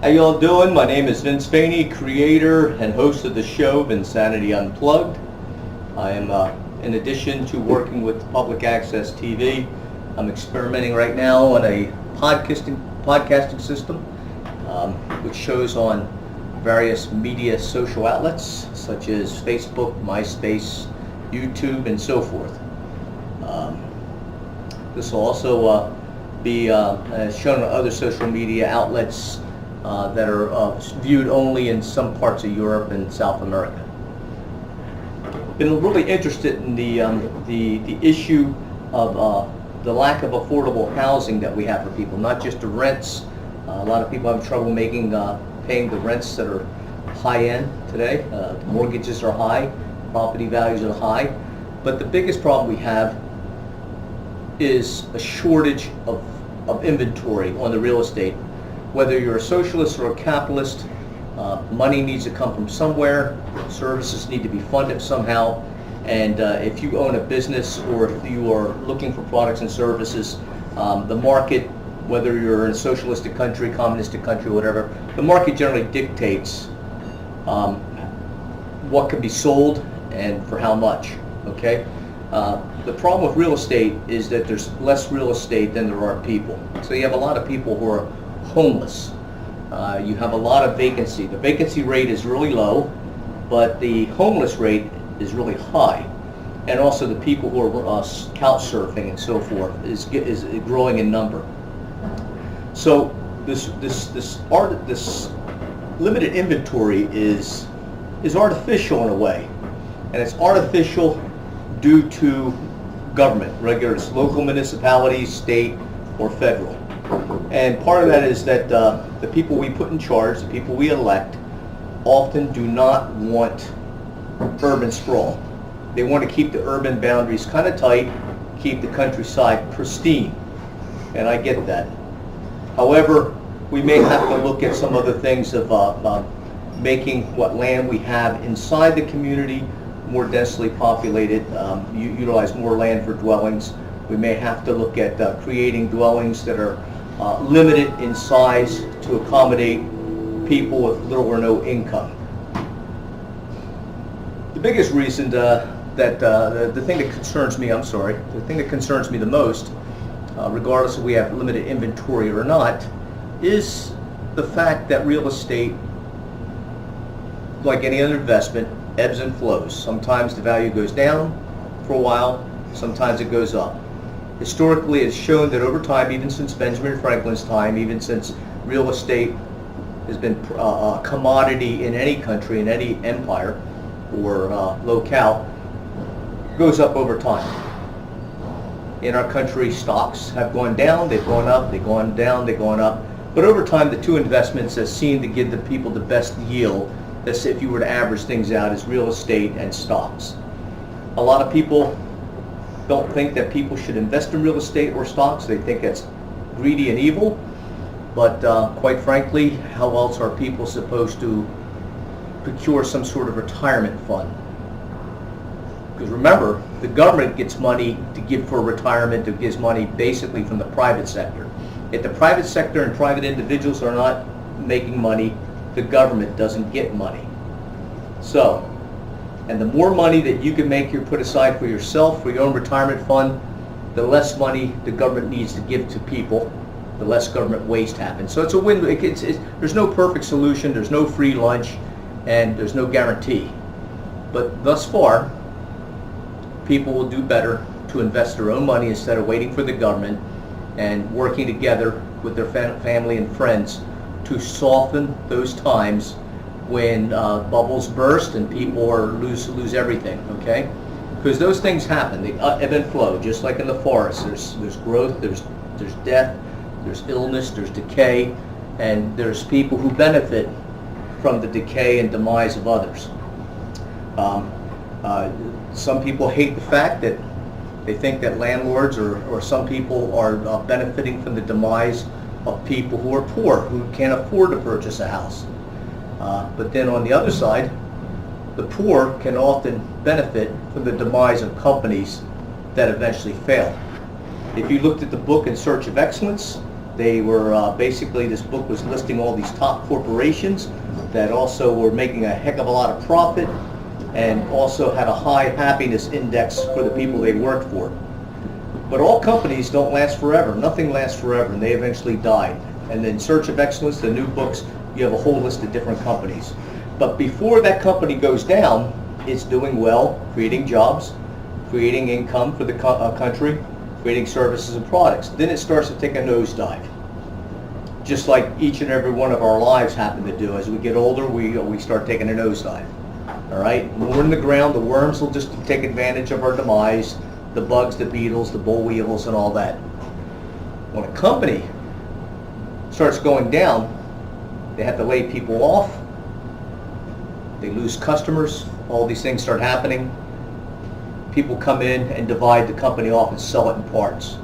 How y'all doing? My name is Vince Faney, creator and host of the show Vinsanity Unplugged. I am, in addition to working with public access TV, I'm experimenting right now on a podcasting system, which shows on various media social outlets such as Facebook, MySpace, YouTube, and so forth. This will also be shown on other social media outlets that are viewed only in some parts of Europe and South America. Been really interested in the issue of the lack of affordable housing that we have for people, not just the rents. A lot of people have trouble paying the rents that are high end today. The mortgages are high, property values are high, but the biggest problem we have is a shortage of inventory on the real estate. Whether you're a socialist or a capitalist, money needs to come from somewhere, services need to be funded somehow, and if you own a business or if you are looking for products and services, the market, whether you're in a socialistic country, communistic country, whatever, the market generally dictates what can be sold and for how much, okay? The problem with real estate is that there's less real estate than there are people. So you have a lot of people who are homeless. You have a lot of vacancy. The vacancy rate is really low, but the homeless rate is really high. And also the people who are couch surfing and so forth is growing in number. So this limited inventory is artificial in a way, and it's artificial due to government, whether it's local municipalities, state, or federal. And part of that is that the people we put in charge, the people we elect, often do not want urban sprawl. They want to keep the urban boundaries kind of tight, keep the countryside pristine, and I get that. However, we may have to look at some other things of making what land we have inside the community more densely populated, utilize more land for dwellings. We may have to look at creating dwellings that are limited in size to accommodate people with little or no income. The biggest reason the thing that concerns me, the thing that concerns me the most, regardless if we have limited inventory or not, is the fact that real estate, like any other investment, ebbs and flows. Sometimes the value goes down for a while, sometimes it goes up. Historically, it's shown that over time, even since Benjamin Franklin's time, even since real estate has been a commodity in any country, in any empire or locale, goes up over time. In our country, stocks have gone down, they've gone up, they've gone down, they've gone up. But over time, the two investments that seem to give the people the best yield, that's if you were to average things out, is real estate and stocks. A lot of people don't think that people should invest in real estate or stocks. They think it's greedy and evil. But quite frankly, how else are people supposed to procure some sort of retirement fund? Because remember, the government gets money to give for retirement, it gives money basically from the private sector. If the private sector and private individuals are not making money, the government doesn't get money. So, and the more money that you can make or put aside for yourself, for your own retirement fund, the less money the government needs to give to people, the less government waste happens. So it's a win. There's no perfect solution, there's no free lunch, and there's no guarantee. But thus far, people will do better to invest their own money instead of waiting for the government and working together with their family and friends to soften those times when bubbles burst and people lose everything, okay? Because those things happen, they ebb and flow, just like in the forest. There's growth, there's death, there's illness, there's decay, and there's people who benefit from the decay and demise of others. Some people hate the fact that they think that landlords or some people are benefiting from the demise of people who are poor, who can't afford to purchase a house. But then on the other side, the poor can often benefit from the demise of companies that eventually fail. If you looked at the book In Search of Excellence, They were basically, this book was listing all these top corporations that also were making a heck of a lot of profit and also had a high happiness index for the people they worked for. But all companies don't last forever. Nothing lasts forever, and they eventually died. And in Search of Excellence, the new books, you have a whole list of different companies. But before that company goes down, it's doing well, creating jobs, creating income for the country, creating services and products. Then it starts to take a nosedive, just like each and every one of our lives happen to do. As we get older, we start taking a nosedive. All right, when we're in the ground, the worms will just take advantage of our demise, the bugs, the beetles, the boll weevils, and all that. When a company starts going down, they have to lay people off, they lose customers, all these things start happening. People come in and divide the company off and sell it in parts.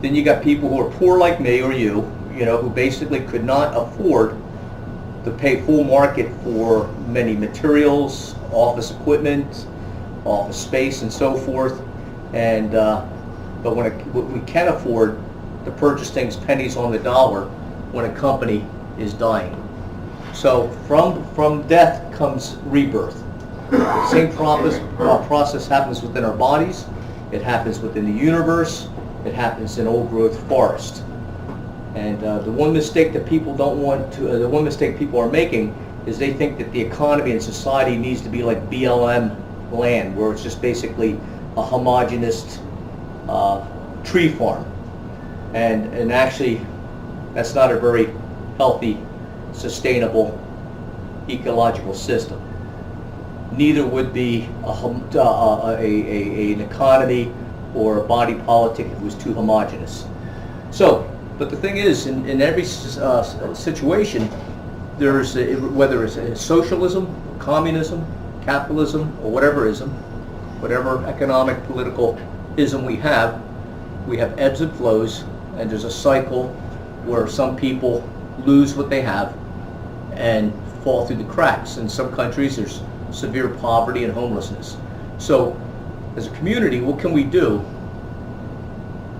Then you got people who are poor like me or you know, who basically could not afford to pay full market for many materials, office equipment, office space, and so forth. And but when we can afford to purchase things pennies on the dollar when a company is dying. So from death comes rebirth. The same process happens within our bodies. It happens within the universe. It happens in old growth forest. And the one mistake that people don't want to, the one mistake people are making is they think that the economy and society needs to be like BLM land, where it's just basically a homogeneous tree farm. And actually, that's not a very healthy, sustainable, ecological system. Neither would be an economy or a body politic if it was too homogeneous. So, but the thing is, in every situation, there's whether it's socialism, communism, capitalism, or whatever ism, whatever economic, political ism we have ebbs and flows, and there's a cycle where some people lose what they have and fall through the cracks. In some countries, there's severe poverty and homelessness. So, as a community, what can we do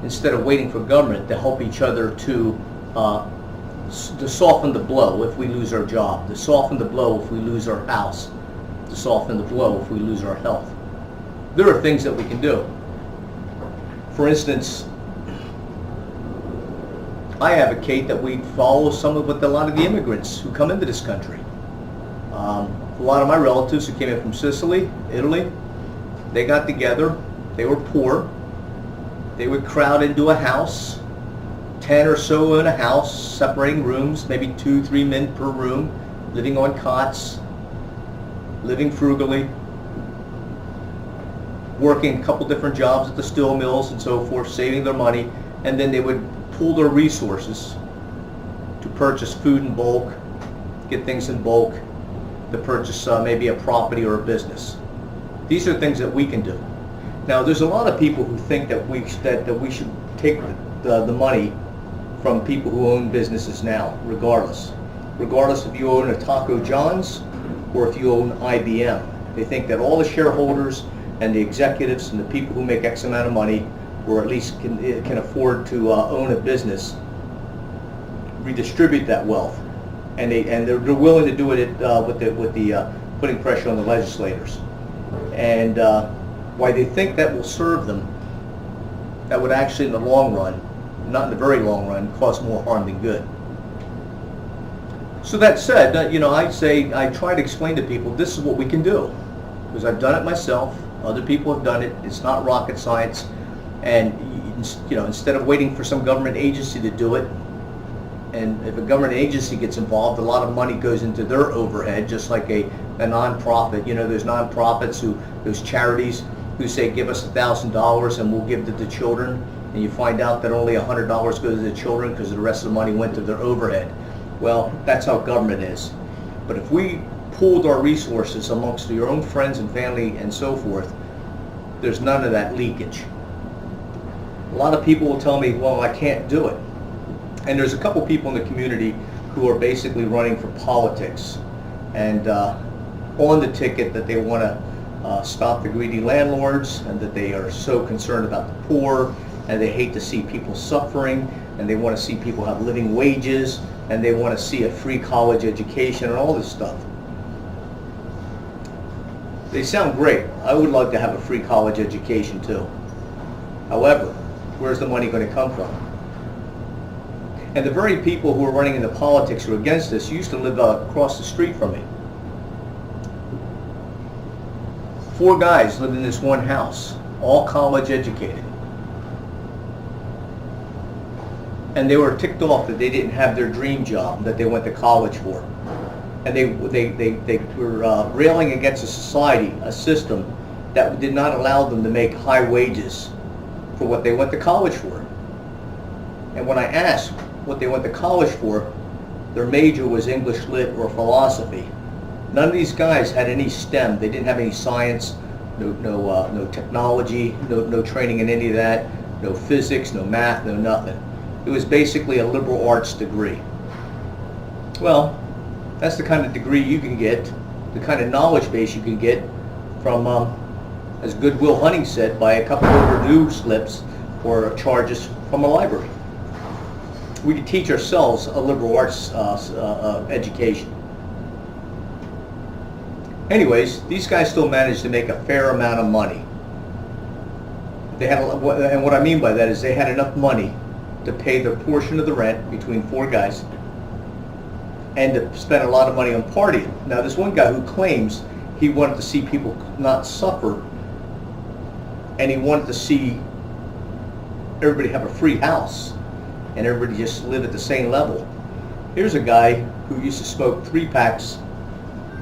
instead of waiting for government to help each other to soften the blow if we lose our job, to soften the blow if we lose our house, to soften the blow if we lose our health? There are things that we can do. For instance, I advocate that we follow some of what a lot of the immigrants who come into this country. A lot of my relatives who came in from Sicily, Italy, they got together, they were poor, they would crowd into a house, 10 or so in a house, separating rooms, maybe 2-3 men per room, living on cots, living frugally, working a couple different jobs at the steel mills and so forth, saving their money, and then they would pool their resources to purchase food in bulk, get things in bulk, to purchase maybe a property or a business. These are things that we can do. Now, there's a lot of people who think that we should take the money from people who own businesses now, regardless if you own a Taco John's or if you own IBM. They think that all the shareholders and the executives and the people who make X amount of money, or at least can afford to own a business, redistribute that wealth, and they're willing to do it with the putting pressure on the legislators, and why they think that will serve them. That would actually, in the long run, not in the very long run, cause more harm than good. So that said, I try to explain to people this is what we can do, because I've done it myself. Other people have done it. It's not rocket science, and instead of waiting for some government agency to do it, and if a government agency gets involved, a lot of money goes into their overhead, just like a nonprofit. Those nonprofits, those charities who say give us $1,000 and we'll give it to children, and you find out that only $100 goes to the children because the rest of the money went to their overhead. Well, that's how government is. But if we pooled our resources amongst your own friends and family and so forth, there's none of that leakage. A lot of people will tell me, well, I can't do it. And there's a couple people in the community who are basically running for politics and on the ticket that they want to stop the greedy landlords, and that they are so concerned about the poor, and they hate to see people suffering, and they want to see people have living wages, and they want to see a free college education and all this stuff. They sound great. I would like to have a free college education too. However, where's the money going to come from? And the very people who are running into politics who are against this used to live across the street from me. 4 guys lived in this one house, all college educated. And they were ticked off that they didn't have their dream job that they went to college for. And they were railing against a society, a system that did not allow them to make high wages for what they went to college for. And when I asked what they went to college for, their major was English Lit or philosophy. None of these guys had any STEM. They didn't have any science, no technology, no training in any of that, no physics, no math, no nothing. It was basically a liberal arts degree. Well, that's the kind of degree you can get, the kind of knowledge base you can get from, as Goodwill Hunting said, by a couple overdue slips or charges from a library. We could teach ourselves a liberal arts education. Anyways, these guys still managed to make a fair amount of money. They had, and what I mean by that is they had enough money to pay their portion of the rent between 4 guys and to spend a lot of money on partying. Now, this one guy who claims he wanted to see people not suffer, and he wanted to see everybody have a free house and everybody just live at the same level. Here's a guy who used to smoke 3 packs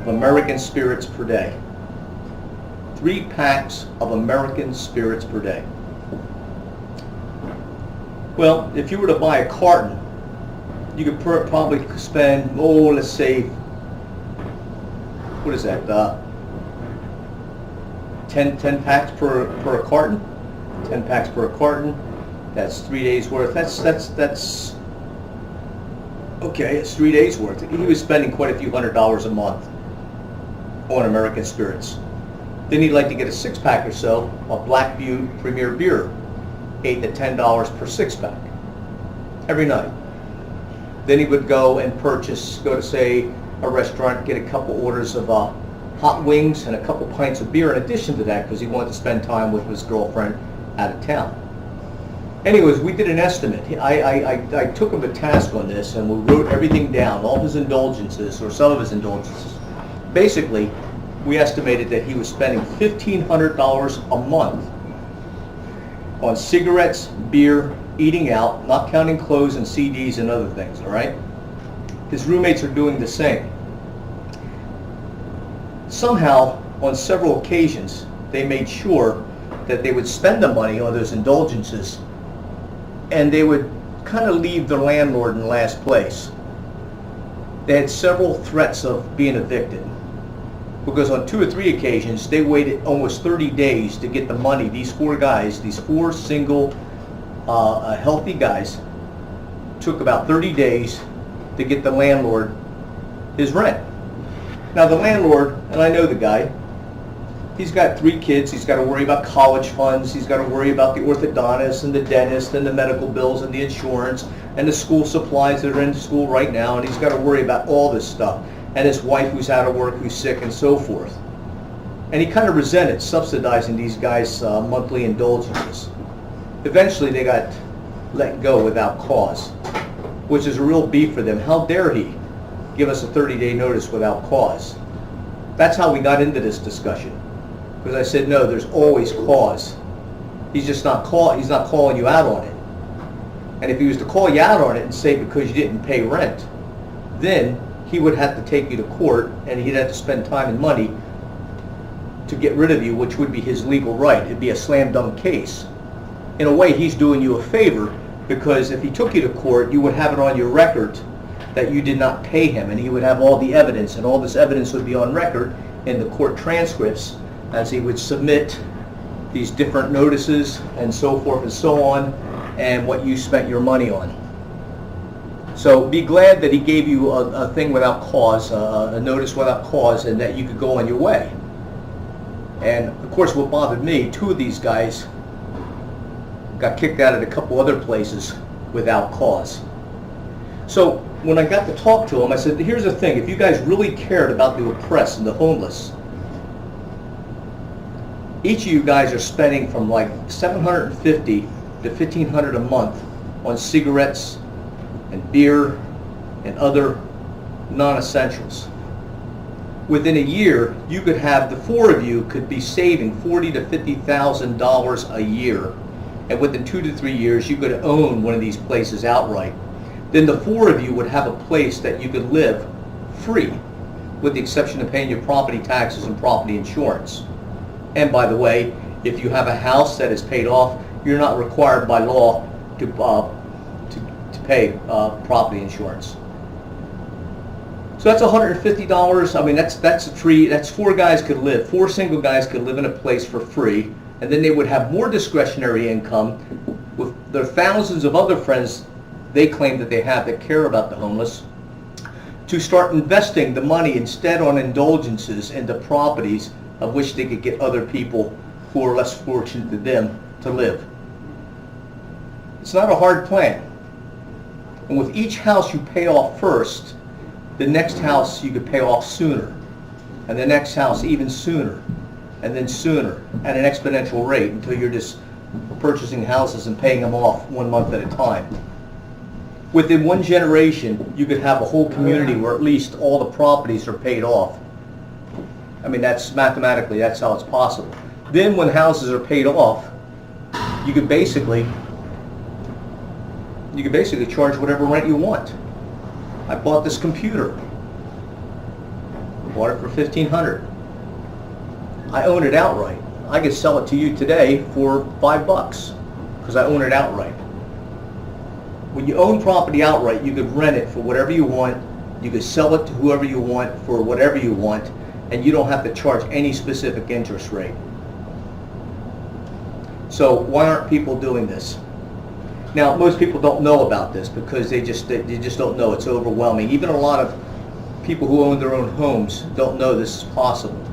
of American spirits per day. 3 packs of American spirits per day. Well, if you were to buy a carton, you could probably spend, let's say, what is that, 10 packs per a carton? 10 packs per a carton, that's 3 days worth. That's okay, it's 3 days worth. He was spending quite a few $100s a month on American spirits. Then he'd like to get a 6-pack or so of Black Butte Premier Beer, $8 to $10 per 6-pack every night. Then he would go and go to say a restaurant, get a couple orders of hot wings and a couple pints of beer in addition to that, because he wanted to spend time with his girlfriend out of town. Anyways, we did an estimate. I took him to task on this, and we wrote everything down, all his indulgences, or some of his indulgences. Basically, we estimated that he was spending $1,500 a month on cigarettes, beer, eating out, not counting clothes and CDs and other things, all right? His roommates are doing the same. Somehow, on several occasions, they made sure that they would spend the money on those indulgences, and they would kind of leave their landlord in last place. They had several threats of being evicted, because on 2 or 3 occasions, they waited almost 30 days to get the money. These 4 guys, these 4 single, healthy guys, took about 30 days to get the landlord his rent. Now the landlord, and I know the guy, he's got 3 kids, he's got to worry about college funds, he's got to worry about the orthodontist and the dentist and the medical bills and the insurance and the school supplies that are in school right now, and he's got to worry about all this stuff, and his wife who's out of work, who's sick, and so forth. And he kind of resented subsidizing these guys' monthly indulgences. Eventually they got let go without cause, which is a real beef for them. How dare he give us a 30-day notice without cause? That's how we got into this discussion. Because I said, no, there's always cause. He's just not calling you out on it. And if he was to call you out on it and say because you didn't pay rent, then he would have to take you to court, and he'd have to spend time and money to get rid of you, which would be his legal right. It'd be a slam dunk case. In a way, he's doing you a favor, because if he took you to court, you would have it on your record that you did not pay him, and he would have all the evidence, and all this evidence would be on record in the court transcripts as he would submit these different notices and so forth and so on, and what you spent your money on. So be glad that he gave you a thing without cause, a notice without cause, and that you could go on your way. And of course, what bothered me, 2 of these guys got kicked out at a couple other places without cause. So when I got to talk to them, I said, here's the thing, if you guys really cared about the oppressed and the homeless, each of you guys are spending from like $750 to $1,500 a month on cigarettes and beer and other non-essentials. Within a year, you could have, the four of you could be saving $40,000 to $50,000 a year, and within 2 to 3 years, you could own one of these places outright. Then the four of you would have a place that you could live free, with the exception of paying your property taxes and property insurance. And by the way, if you have a house that is paid off, you're not required by law to pay property insurance. So that's $150. I mean, that's four guys could live. Four single guys could live in a place for free, and then they would have more discretionary income with their thousands of other friends they claim that they have that care about the homeless, to start investing the money instead on indulgences into properties of which they could get other people who are less fortunate than them to live. It's not a hard plan. And with each house you pay off first, the next house you could pay off sooner, and the next house even sooner, and then sooner, at an exponential rate until you're just purchasing houses and paying them off 1 month at a time. Within one generation, you could have a whole community where at least all the properties are paid off. I mean, that's mathematically, that's how it's possible. Then when houses are paid off, you could basically charge whatever rent you want. I bought this computer. Bought it for $1,500. I own it outright. I could sell it to you today for $5 because I own it outright. When you own property outright, you could rent it for whatever you want. You could sell it to whoever you want for whatever you want, and you don't have to charge any specific interest rate. So why aren't people doing this? Now, most people don't know about this because they just don't know. It's overwhelming. Even a lot of people who own their own homes don't know this is possible.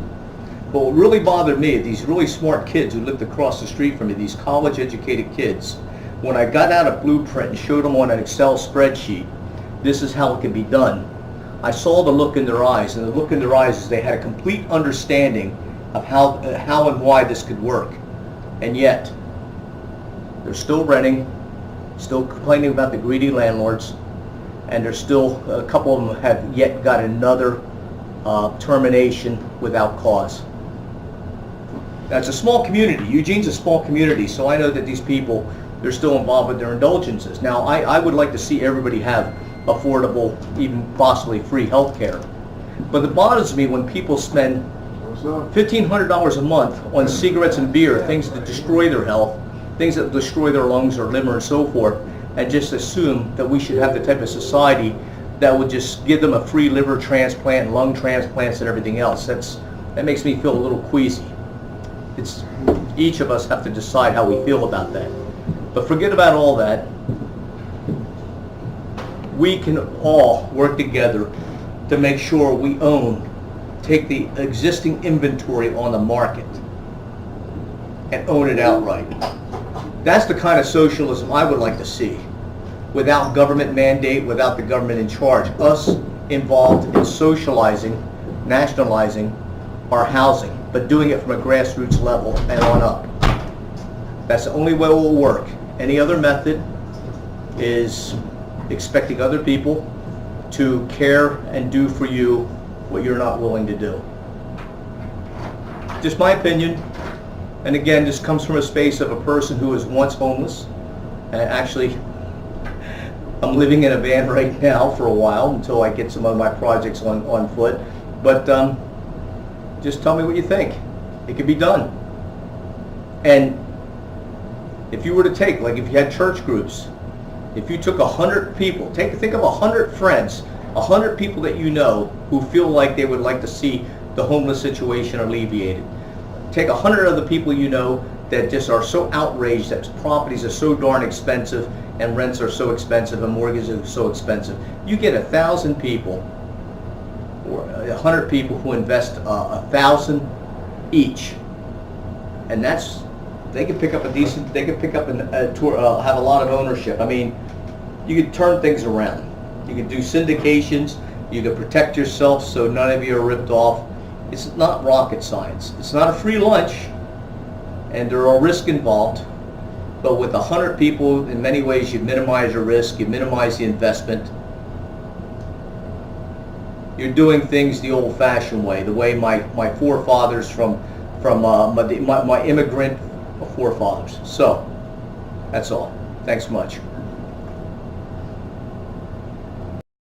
But what really bothered me, these really smart kids who lived across the street from me, these college-educated kids, when I got out a blueprint and showed them on an Excel spreadsheet, this is how it can be done, I saw the look in their eyes, and the look in their eyes is they had a complete understanding of how and why this could work. And yet, they're still renting, still complaining about the greedy landlords, and there's still, a couple of them have yet got another termination without cause. Now, it's a small community. Eugene's a small community, so I know that these people, they're still involved with their indulgences. Now, I would like to see everybody have affordable, even possibly free health care. But it bothers me when people spend $1,500 a month on cigarettes and beer, things that destroy their health, things that destroy their lungs or liver and so forth, and just assume that we should have the type of society that would just give them a free liver transplant, lung transplants, and everything else. That makes me feel a little queasy. Each of us have to decide how we feel about that. But forget about all that. We can all work together to make sure we take the existing inventory on the market and own it outright. That's the kind of socialism I would like to see, without government mandate, without the government in charge. Us involved in socializing, nationalizing our housing, but doing it from a grassroots level and on up. That's the only way it will work. Any other method is expecting other people to care and do for you what you're not willing to do. Just my opinion. And again, this comes from a space of a person who was once homeless. And actually, I'm living in a van right now for a while until I get some of my projects on foot. But just tell me what you think. It can be done. And if you were to take, like if you had church groups, if you took 100 people, think of 100 friends, 100 people that you know who feel like they would like to see the homeless situation alleviated. Take 100 other people you know that just are so outraged that properties are so darn expensive and rents are so expensive and mortgages are so expensive. You get 1,000 people or 100 people who invest $1,000 each, and they could pick up a decent. They could pick up have a lot of ownership. I mean, You can turn things around. You can do syndications. You can protect yourself so none of you are ripped off. It's not rocket science. It's not a free lunch, and there are risks involved. But with 100 people, in many ways, you minimize your risk. You minimize the investment. You're doing things the old-fashioned way, the way my forefathers from my immigrant forefathers. So, that's all. Thanks much.